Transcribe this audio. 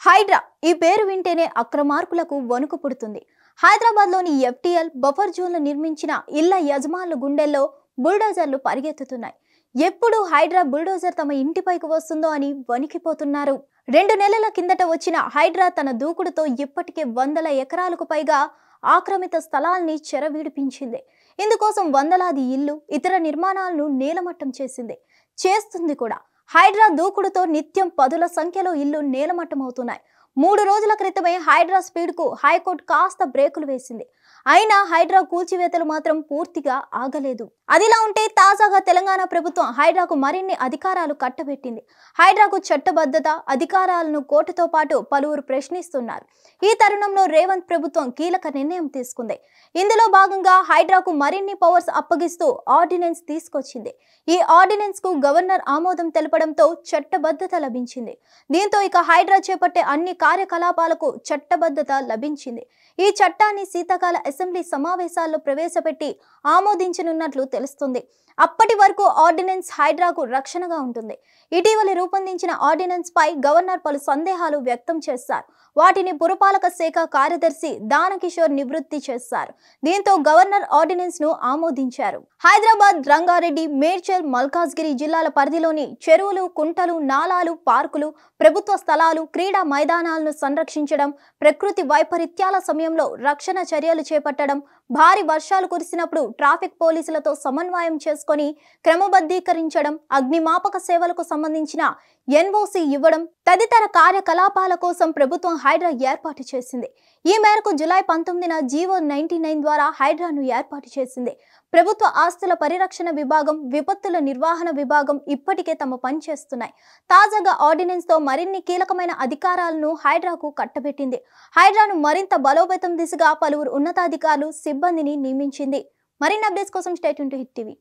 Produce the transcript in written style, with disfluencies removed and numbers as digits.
హైడ్రా ఈ పేరు వింటేనే అక్రమార్కులకు వణుకు పుడుతుంది. హైదరాబాద్లోని ఎఫ్టీఎల్ బఫర్ జోన్లు నిర్మించిన ఇళ్ల యజమానుల గుండెల్లో బుల్డోజర్లు పరిగెత్తుతున్నాయి. ఎప్పుడు హైడ్రా బుల్డోజర్ తమ ఇంటిపైకి వస్తుందో అని వణికిపోతున్నారు. 2 నెలల కిందట వచ్చిన హైడ్రా తన దూకుడుతో ఇప్పటికే వందల ఎకరాలకు పైగా ఆక్రమిత స్థలాల్ని చెరవిడిపించింది. ఇందుకోసం వందలాది ఇళ్లు, ఇతర నిర్మాణాలను నేలమట్టం చేస్తుంది కూడా. హైడ్రా దూకుడుతో నిత్యం పదుల సంఖ్యలో ఇళ్లు నేలమట్టమవుతున్నాయి. 3 రోజుల క్రితమే హైడ్రా స్పీడ్కు హైకోర్టు కాస్త బ్రేకులు వేసింది. అయినా హైడ్రా కూల్చివేతలు మాత్రం పూర్తిగా ఆగలేదు. అదిలా ఉంటే తాజాగా తెలంగాణ ప్రభుత్వం హైడ్రాకు మరిన్ని అధికారాలు కట్టబెట్టింది. హైడ్రాకు చట్టబద్ధత, అధికారాలను కోర్టుతో పాటు పలువురు ప్రశ్నిస్తున్నారు. ఈ తరుణంలో రేవంత్ ప్రభుత్వం కీలక నిర్ణయం తీసుకుంది. ఇందులో భాగంగా హైడ్రాకు మరిన్ని పవర్స్ అప్పగిస్తూ ఆర్డినెన్స్ తీసుకొచ్చింది. ఈ ఆర్డినెన్స్ కు గవర్నర్ ఆమోదం తెలపడంతో చట్టబద్ధత లభించింది. దీంతో ఇక హైడ్రా చేపట్టే అన్ని కార్యకలాపాలకు చట్టబద్ధత లభించింది. ఈ చట్టాన్ని శీతాకాల అసెంబ్లీ సమావేశాల్లో ప్రవేశపెట్టి ఆమోదించనున్నట్లు తెలుస్తుంది. అప్పటి వరకు ఆర్డినెన్స్ హైడ్రాకు రక్షణగా ఉంటుంది. ఇటీవల రూపొందించిన ఆర్డినెన్స్ పై గవర్నర్ పలు సందేహాలు వ్యక్తం చేశారు. వాటిని పురపాలక శాఖ కార్యదర్శి దానకిషోర్ నివృత్తి చేశారు. దీంతో గవర్నర్ ఆర్డినెన్స్ ను ఆమోదించారు. హైదరాబాద్, రంగారెడ్డి, మేడ్చల్, మల్కాజ్గిరి జిల్లాల పరిధిలోని చెరువులు, కుంటలు, నాలాలు, పార్కులు, ప్రభుత్వ స్థలాలు, క్రీడా మైదానాలను సంరక్షించడం, ప్రకృతి వైపరీత్యాల సమయంలో రక్షణ చర్యలు చేపట్టడం, భారీ వర్షాలు కురిసినప్పుడు ట్రాఫిక్ పోలీసులతో సమన్వయం చేసుకొని క్రమబద్ధీకరించడం, అగ్నిమాపక సేవలకు సంబంధించిన ఎన్ఓసి ఇవ్వడం తదితర కార్యకలాపాల కోసం ప్రభుత్వం హైడ్రా ఏర్పాటు చేసింది. ఈ మేరకు జూలై 19న జీవో 99 ద్వారా హైడ్రాను ఏర్పాటు చేసింది. ప్రభుత్వ ఆస్తుల పరిరక్షణ విభాగం, విపత్తుల నిర్వహణ విభాగం ఇప్పటికే తమ పని చేస్తున్నాయి. తాజాగా ఆర్డినెన్స్ తో మరిన్ని కీలకమైన అధికారాలను హైడ్రాకు కట్టబెట్టింది. హైడ్రాను మరింత బలోపేతం దిశగా పలువురు ఉన్నతాధికారులు, సిబ్బందిని నియమించింది. మరిన్ని అప్డేట్స్ కోసం stay tune to hit TV.